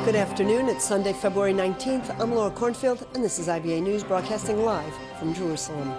Good afternoon. It's Sunday, February 19th. I'm Laura Cornfield, and this is IBA News broadcasting live from Jerusalem.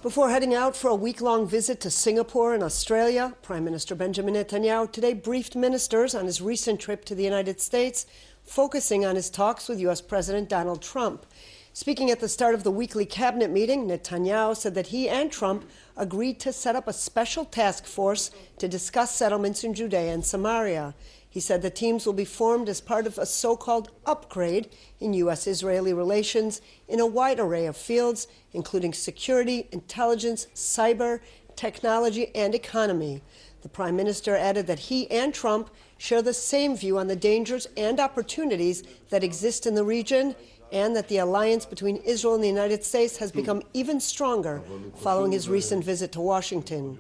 Before heading out for a week-long visit to Singapore and Australia, Prime Minister Benjamin Netanyahu today briefed ministers on his recent trip to the United States, focusing on his talks with U.S. President Donald Trump. Speaking at the start of the weekly cabinet meeting, Netanyahu said that he and Trump agreed to set up a special task force to discuss settlements in Judea and Samaria. He said the teams will be formed as part of a so-called upgrade in U.S.-Israeli relations in a wide array of fields, including security, intelligence, cyber, technology, and economy. The Prime Minister added that he and Trump share the same view on the dangers and opportunities that exist in the region, and that the alliance between Israel and the United States has become even stronger following his recent visit to Washington.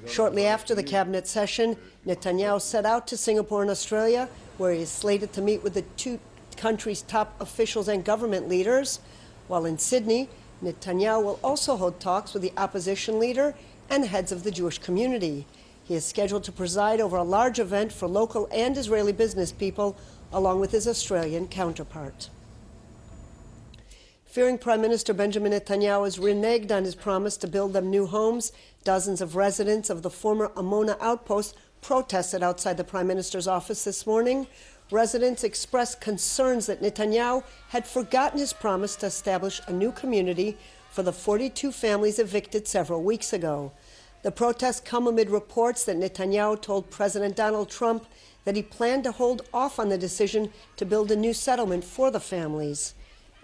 Shortly after the cabinet session, Netanyahu set out to Singapore and Australia, where he is slated to meet with the two countries' top officials and government leaders. While in Sydney, Netanyahu will also hold talks with the opposition leader and heads of the Jewish community. He is scheduled to preside over a large event for local and Israeli business people, along with his Australian counterpart. Fearing Prime Minister Benjamin Netanyahu has reneged on his promise to build them new homes, dozens of residents of the former Amona outpost protested outside the Prime Minister's office this morning. Residents expressed concerns that Netanyahu had forgotten his promise to establish a new community for the 42 families evicted several weeks ago. The protests come amid reports that Netanyahu told President Donald Trump that he planned to hold off on the decision to build a new settlement for the families.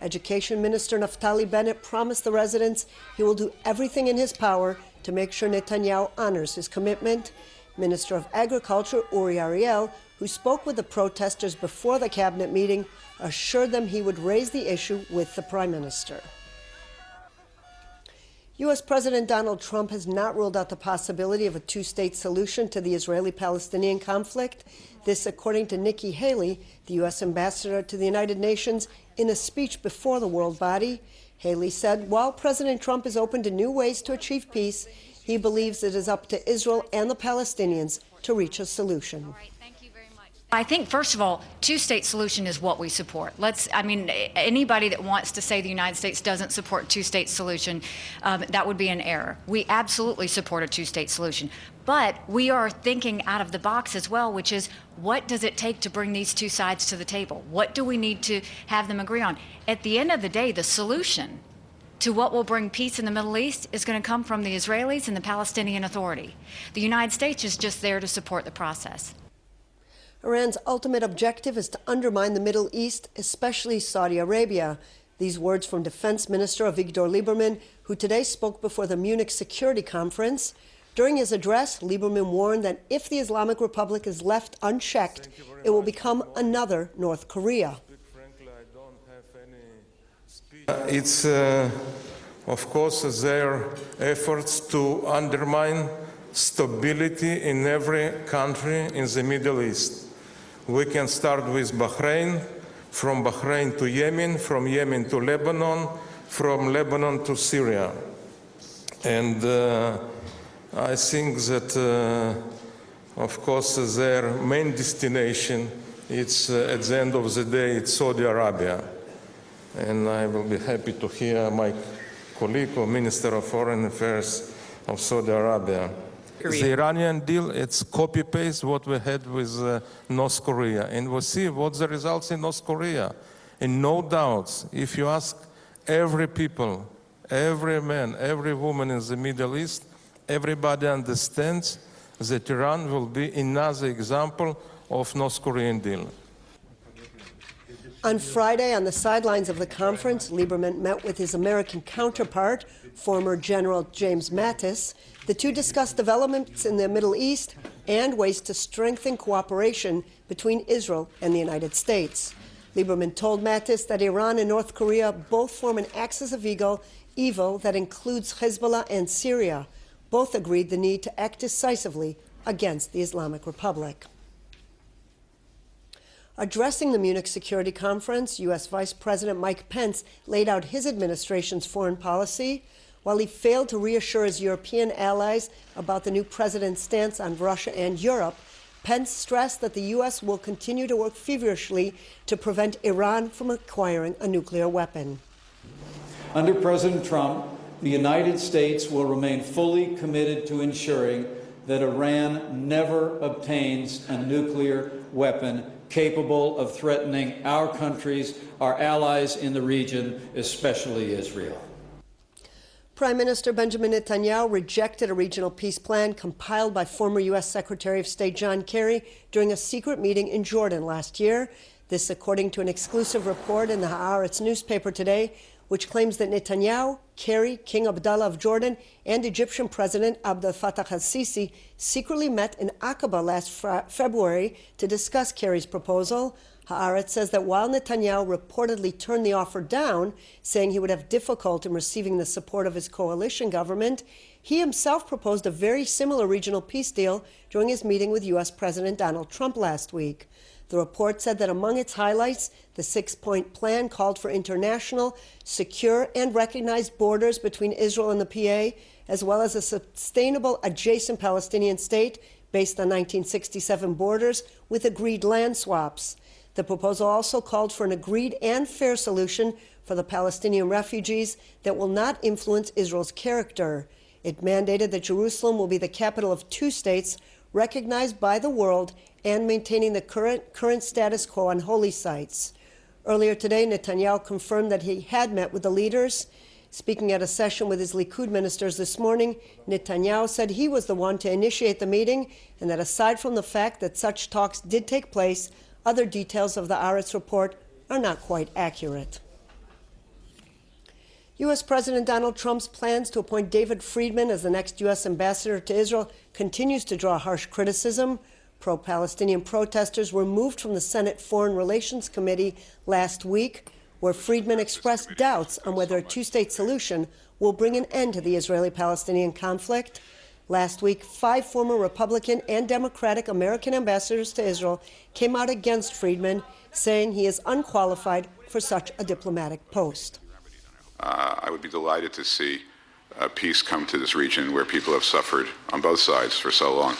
Education Minister Naftali Bennett promised the residents he will do everything in his power to make sure Netanyahu honors his commitment. Minister of Agriculture Uri Ariel, who spoke with the protesters before the cabinet meeting, assured them he would raise the issue with the Prime Minister. U.S. President Donald Trump has not ruled out the possibility of a two-state solution to the Israeli-Palestinian conflict. This, according to Nikki Haley, the U.S. ambassador to the United Nations, in a speech before the world body. Haley said, while President Trump is open to new ways to achieve peace, he believes it is up to Israel and the Palestinians to reach a solution. I think, first of all, two-state solution is what we support. Anybody that wants to say the United States doesn't support two-state solution, that would be an error. We absolutely support a two-state solution. But we are thinking out of the box as well, which is, what does it take to bring these two sides to the table? What do we need to have them agree on? At the end of the day, the solution to what will bring peace in the Middle East is going to come from the Israelis and the Palestinian Authority. The United States is just there to support the process. Iran's ultimate objective is to undermine the Middle East, especially Saudi Arabia. These words from Defense Minister Avigdor Lieberman, who today spoke before the Munich Security Conference. During his address, Lieberman warned that if the Islamic Republic is left unchecked, it will become another North Korea. It's, of course, their efforts to undermine stability in every country in the Middle East. We can start with Bahrain, from Bahrain to Yemen, from Yemen to Lebanon, from Lebanon to Syria. And I think that, of course, their main destination, it's at the end of the day, it's Saudi Arabia. And I will be happy to hear my colleague or Minister of Foreign Affairs of Saudi Arabia. The Iranian deal, it's copy-paste what we had with North Korea. And we'll see what the results in North Korea. And no doubts, if you ask every people, every man, every woman in the Middle East, everybody understands that Iran will be another example of North Korean deal. On Friday, on the sidelines of the conference, Lieberman met with his American counterpart, former General James Mattis. The two discussed developments in the Middle East and ways to strengthen cooperation between Israel and the United States. Lieberman told Mattis that Iran and North Korea both form an axis of evil that includes Hezbollah and Syria. Both agreed the need to act decisively against the Islamic Republic. Addressing the Munich Security Conference, U.S. Vice President Mike Pence laid out his administration's foreign policy. While he failed to reassure his European allies about the new president's stance on Russia and Europe, Pence stressed that the U.S. will continue to work feverishly to prevent Iran from acquiring a nuclear weapon. Under President Trump, the United States will remain fully committed to ensuring that Iran never obtains a nuclear weapon capable of threatening our countries, our allies in the region, especially Israel. Prime Minister Benjamin Netanyahu rejected a regional peace plan compiled by former U.S. Secretary of State John Kerry during a secret meeting in Jordan last year. This according to an exclusive report in the Haaretz newspaper today, which claims that Netanyahu, Kerry, King Abdullah of Jordan, and Egyptian President Abdel Fattah al-Sisi secretly met in Aqaba last February to discuss Kerry's proposal. Haaretz says that while Netanyahu reportedly turned the offer down, saying he would have difficulty in receiving the support of his coalition government, he himself proposed a very similar regional peace deal during his meeting with U.S. President Donald Trump last week. The report said that among its highlights, the six-point plan called for international, secure, and recognized borders between Israel and the PA, as well as a sustainable adjacent Palestinian state based on 1967 borders with agreed land swaps. The proposal also called for an agreed and fair solution for the Palestinian refugees that will not influence Israel's character. It mandated that Jerusalem will be the capital of two states recognized by the world and maintaining the current status quo on holy sites. Earlier today, Netanyahu confirmed that he had met with the leaders. Speaking at a session with his Likud ministers this morning, Netanyahu said he was the one to initiate the meeting and that aside from the fact that such talks did take place, other details of the Haaretz report are not quite accurate. U.S. President Donald Trump's plans to appoint David Friedman as the next U.S. ambassador to Israel continues to draw harsh criticism. Pro-Palestinian protesters were moved from the Senate Foreign Relations Committee last week, where Friedman expressed doubts on whether a two-state solution will bring an end to the Israeli-Palestinian conflict. Last week, 5 former Republican and Democratic American ambassadors to Israel came out against Friedman, saying he is unqualified for such a diplomatic post. I would be delighted to see peace come to this region where people have suffered on both sides for so long.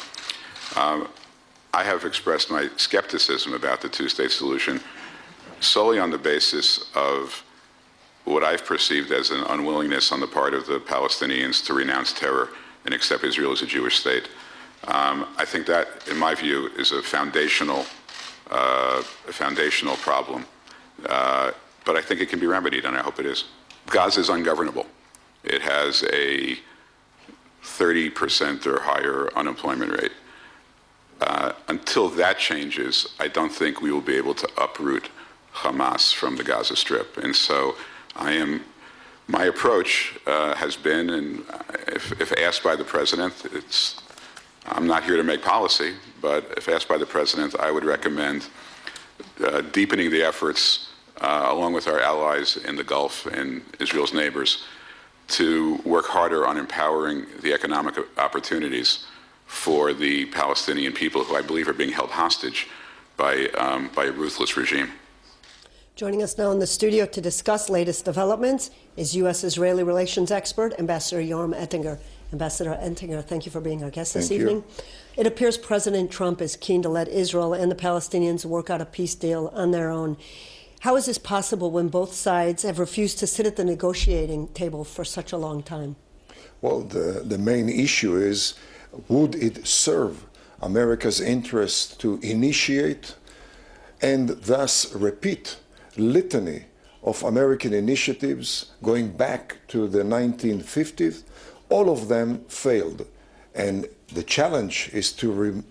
I have expressed my skepticism about the two-state solution solely on the basis of what I've perceived as an unwillingness on the part of the Palestinians to renounce terror and accept Israel as a Jewish state. I think that, in my view, is a foundational problem. But I think it can be remedied, and I hope it is. Gaza is ungovernable. It has a 30% or higher unemployment rate. Until that changes, I don't think we will be able to uproot Hamas from the Gaza Strip. And so my approach has been, and if asked by the president, I'm not here to make policy, but if asked by the president, I would recommend deepening the efforts along with our allies in the Gulf and Israel's neighbors to work harder on empowering the economic opportunities for the Palestinian people who I believe are being held hostage by a ruthless regime. Joining us now in the studio to discuss latest developments is U.S.-Israeli relations expert, Ambassador Yoram Ettinger. Ambassador Ettinger, thank you for being our guest this evening. It appears President Trump is keen to let Israel and the Palestinians work out a peace deal on their own. How is this possible when both sides have refused to sit at the negotiating table for such a long time? Well, the main issue is, would it serve America's interest to initiate and thus repeat litany of American initiatives going back to the 1950s? All of them failed. And the challenge is to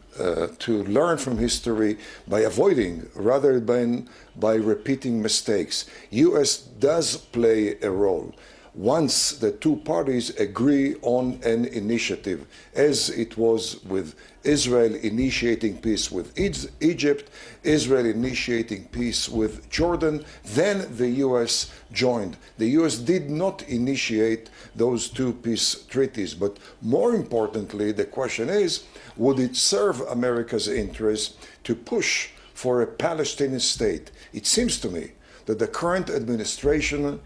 learn from history by avoiding rather than by repeating mistakes. U.S. does play a role once the two parties agree on an initiative, as it was with Israel initiating peace with Egypt, Israel initiating peace with Jordan, then the U.S. joined. The U.S. did not initiate those two peace treaties, but more importantly, the question is, would it serve America's interest to push for a Palestinian state? It seems to me that the current administration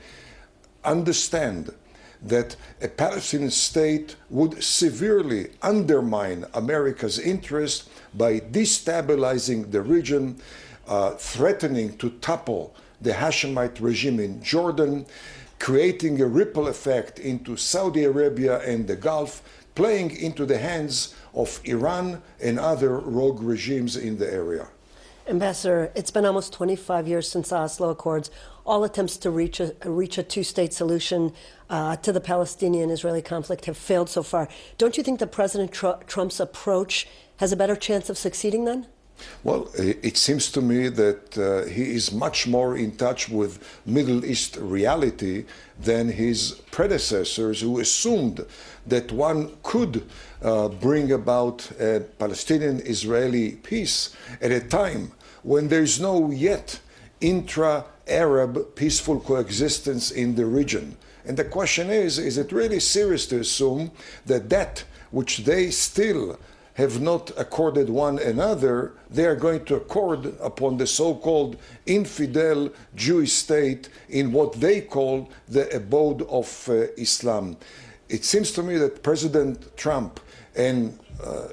understand that a Palestinian state would severely undermine America's interest by destabilizing the region, threatening to topple the Hashemite regime in Jordan, creating a ripple effect into Saudi Arabia and the Gulf, playing into the hands of Iran and other rogue regimes in the area. Ambassador, it's been almost 25 years since the Oslo Accords. All attempts to reach a two-state solution to the Palestinian-Israeli conflict have failed so far. Don't you think that President Trump's approach has a better chance of succeeding then? Well, it seems to me that he is much more in touch with Middle East reality than his predecessors, who assumed that one could bring about a Palestinian-Israeli peace at a time when there is no yet intra-Arab peaceful coexistence in the region. And the question is it really serious to assume that that which they still have not accorded one another, they are going to accord upon the so-called infidel Jewish state in what they call the abode of Islam. It seems to me that President Trump and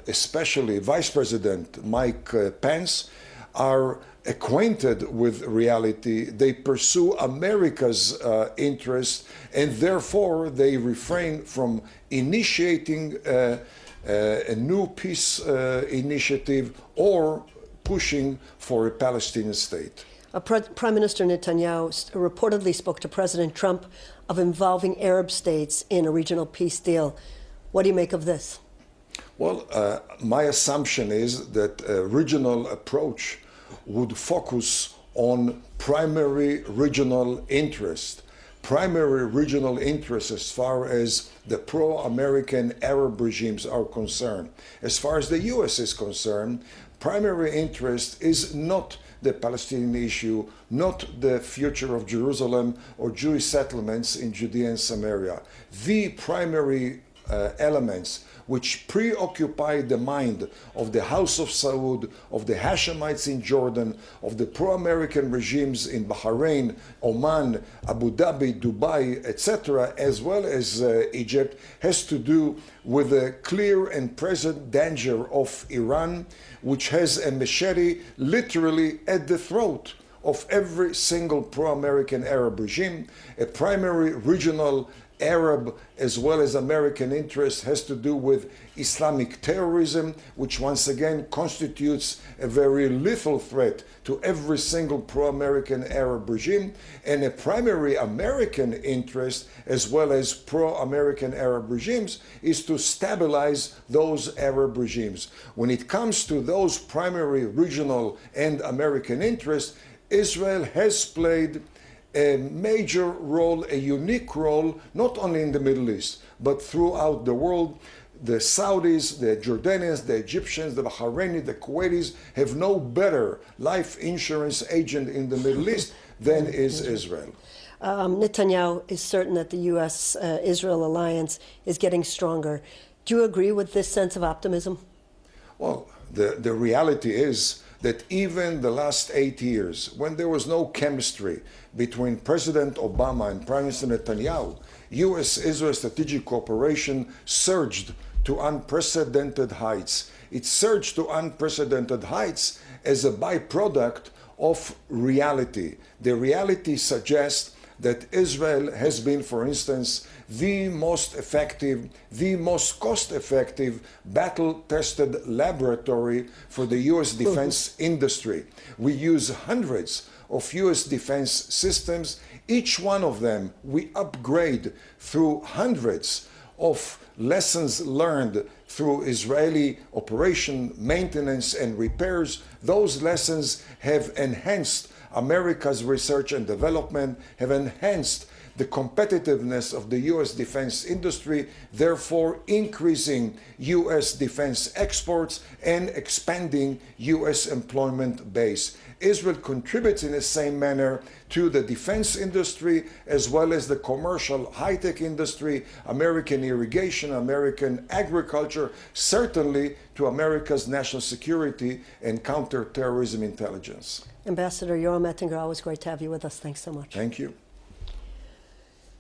especially Vice President Mike Pence are acquainted with reality. They pursue America's interests, and therefore they refrain from initiating a new peace initiative or pushing for a Palestinian state. Prime Minister Netanyahu reportedly spoke to President Trump of involving Arab states in a regional peace deal. What do you make of this? Well, my assumption is that a regional approach would focus on primary regional interest. Primary regional interests as far as the pro-American Arab regimes are concerned. As far as the U.S. is concerned, primary interest is not the Palestinian issue, not the future of Jerusalem or Jewish settlements in Judea and Samaria. The primary elements which preoccupy the mind of the House of Saud, of the Hashemites in Jordan, of the pro-American regimes in Bahrain, Oman, Abu Dhabi, Dubai, etc., as well as Egypt, has to do with the clear and present danger of Iran, which has a machete literally at the throat of every single pro-American Arab regime. A primary regional Arab as well as American interest has to do with Islamic terrorism, which once again constitutes a very lethal threat to every single pro-American Arab regime, and a primary American interest as well as pro-American Arab regimes is to stabilize those Arab regimes. When it comes to those primary regional and American interests, Israel has played a major role, a unique role, not only in the Middle East, but throughout the world. The Saudis, the Jordanians, the Egyptians, the Bahrainis, the Kuwaitis have no better life insurance agent in the Middle East than is Israel. Netanyahu is certain that the U.S.-Israel alliance is getting stronger. Do you agree with this sense of optimism? Well, the reality is that even the last 8 years, when there was no chemistry between President Obama and Prime Minister Netanyahu, U.S.-Israel strategic cooperation surged to unprecedented heights. It surged to unprecedented heights as a byproduct of reality. The reality suggests that Israel has been, for instance, the most effective, the most cost-effective, battle-tested laboratory for the U.S. defense industry. We use hundreds of U.S. defense systems. Each one of them we upgrade through hundreds of lessons learned through Israeli operation, maintenance, and repairs. Those lessons have enhanced America's research and development, have enhanced the competitiveness of the U.S. defense industry, therefore increasing U.S. defense exports and expanding U.S. employment base. Israel contributes in the same manner to the defense industry as well as the commercial high-tech industry, American irrigation, American agriculture, certainly to America's national security and counterterrorism intelligence. Ambassador Yoram Ettinger, always great to have you with us. Thanks so much. Thank you.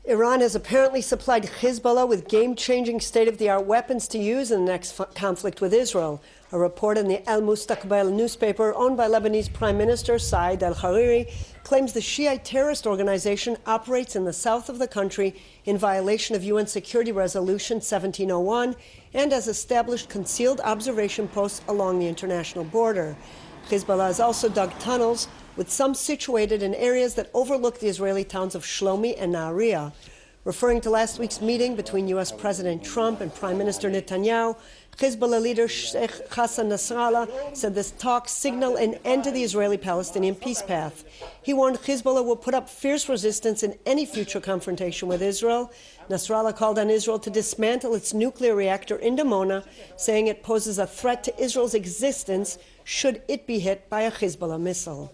Iran has apparently supplied Hezbollah with game-changing state-of-the-art weapons to use in the next conflict with Israel. A report in the Al Mustaqbal newspaper, owned by Lebanese Prime Minister Saad al-Hariri, claims the Shiite terrorist organization operates in the south of the country in violation of UN Security Resolution 1701 and has established concealed observation posts along the international border. Hezbollah has also dug tunnels, with some situated in areas that overlook the Israeli towns of Shlomi and Nahariya. Referring to last week's meeting between U.S. President Trump and Prime Minister Netanyahu, Hezbollah leader Sheikh Hassan Nasrallah said this talk signal an end to the Israeli-Palestinian peace path. He warned Hezbollah will put up fierce resistance in any future confrontation with Israel. Nasrallah called on Israel to dismantle its nuclear reactor in Dimona, saying it poses a threat to Israel's existence should it be hit by a Hezbollah missile.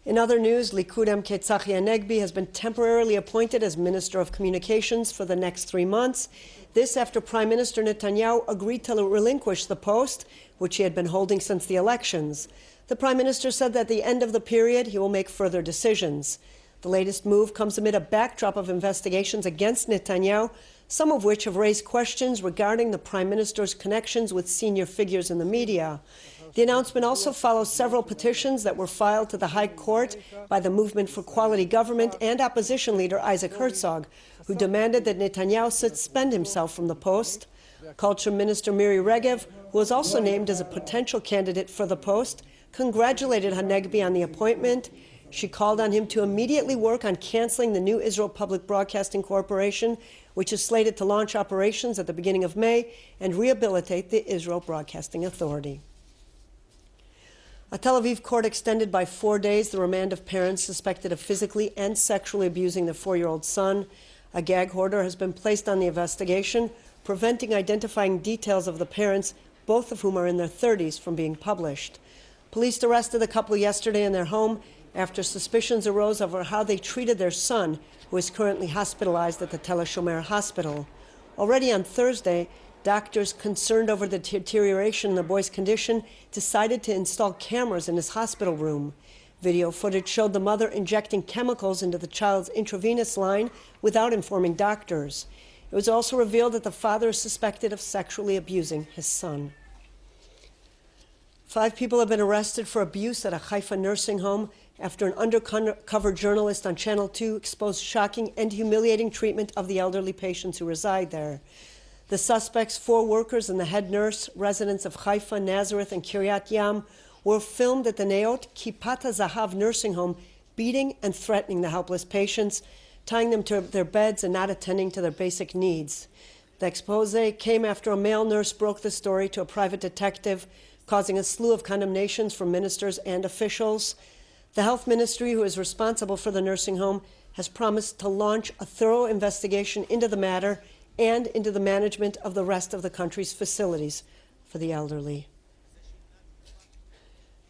In other news, Likud MK Tzachi Hanegbi has been temporarily appointed as Minister of Communications for the next 3 months. This after Prime Minister Netanyahu agreed to relinquish the post, which he had been holding since the elections. The Prime Minister said that at the end of the period, he will make further decisions. The latest move comes amid a backdrop of investigations against Netanyahu, some of which have raised questions regarding the Prime Minister's connections with senior figures in the media. The announcement also follows several petitions that were filed to the High Court by the Movement for Quality Government and opposition leader Isaac Herzog, who demanded that Netanyahu suspend himself from the post. Culture Minister Miri Regev, who was also named as a potential candidate for the post, congratulated Hanegbi on the appointment. She called on him to immediately work on canceling the new Israel Public Broadcasting Corporation, which is slated to launch operations at the beginning of May, and rehabilitate the Israel Broadcasting Authority. A Tel Aviv court extended by 4 days the remand of parents suspected of physically and sexually abusing their 4-year-old son. A gag order has been placed on the investigation, preventing identifying details of the parents, both of whom are in their 30s, from being published. Police arrested the couple yesterday in their home after suspicions arose over how they treated their son, who is currently hospitalized at the Tel HaShomer Hospital. Already on Thursday, doctors concerned over the deterioration in the boy's condition decided to install cameras in his hospital room. Video footage showed the mother injecting chemicals into the child's intravenous line without informing doctors. It was also revealed that the father is suspected of sexually abusing his son. 5 people have been arrested for abuse at a Haifa nursing home after an undercover journalist on Channel 2 exposed shocking and humiliating treatment of the elderly patients who reside there. The suspects, 4 workers and the head nurse, residents of Haifa, Nazareth, and Kiryat Yam, were filmed at the Neot Kipat HaZahav nursing home, beating and threatening the helpless patients, tying them to their beds and not attending to their basic needs. The expose came after a male nurse broke the story to a private detective, causing a slew of condemnations from ministers and officials. The health ministry, who is responsible for the nursing home, has promised to launch a thorough investigation into the matter and into the management of the rest of the country's facilities for the elderly.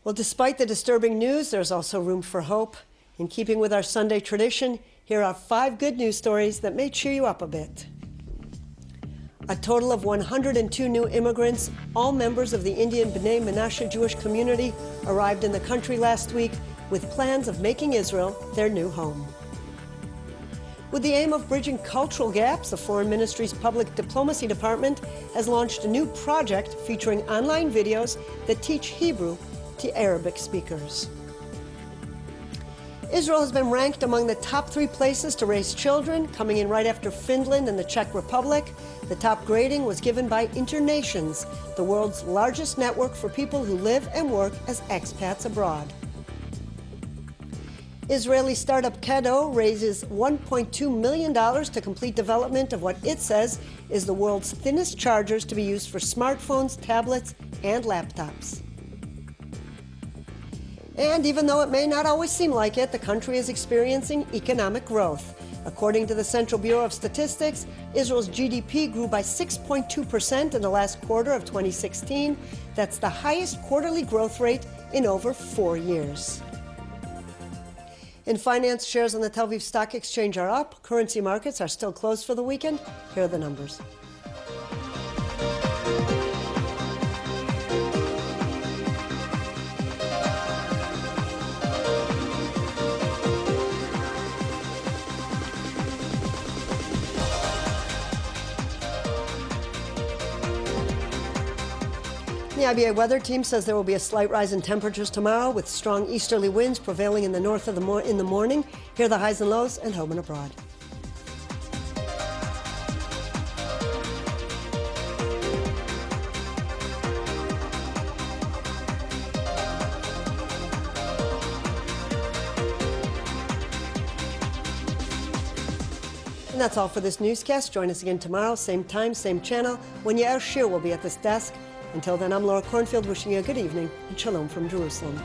Well, despite the disturbing news, there's also room for hope. In keeping with our Sunday tradition, here are 5 good news stories that may cheer you up a bit. A total of 102 new immigrants, all members of the Indian B'nai Menashe Jewish community, arrived in the country last week with plans of making Israel their new home. With the aim of bridging cultural gaps, the Foreign Ministry's Public Diplomacy Department has launched a new project featuring online videos that teach Hebrew to Arabic speakers. Israel has been ranked among the top 3 places to raise children, coming in right after Finland and the Czech Republic. The top grading was given by Internations, the world's largest network for people who live and work as expats abroad. Israeli startup Kado raises $1.2 million to complete development of what it says is the world's thinnest chargers to be used for smartphones, tablets, and laptops. And even though it may not always seem like it, the country is experiencing economic growth. According to the Central Bureau of Statistics, Israel's GDP grew by 6.2% in the last quarter of 2016. That's the highest quarterly growth rate in over 4 years. In finance, shares on the Tel Aviv Stock Exchange are up. Currency markets are still closed for the weekend. Here are the numbers. The IBA weather team says there will be a slight rise in temperatures tomorrow with strong easterly winds prevailing in the north in the morning. Here are the highs and lows and home and abroad. And that's all for this newscast. Join us again tomorrow, same time, same channel, when Yair Shir will be at this desk. Until then, I'm Laura Cornfield wishing you a good evening and shalom from Jerusalem.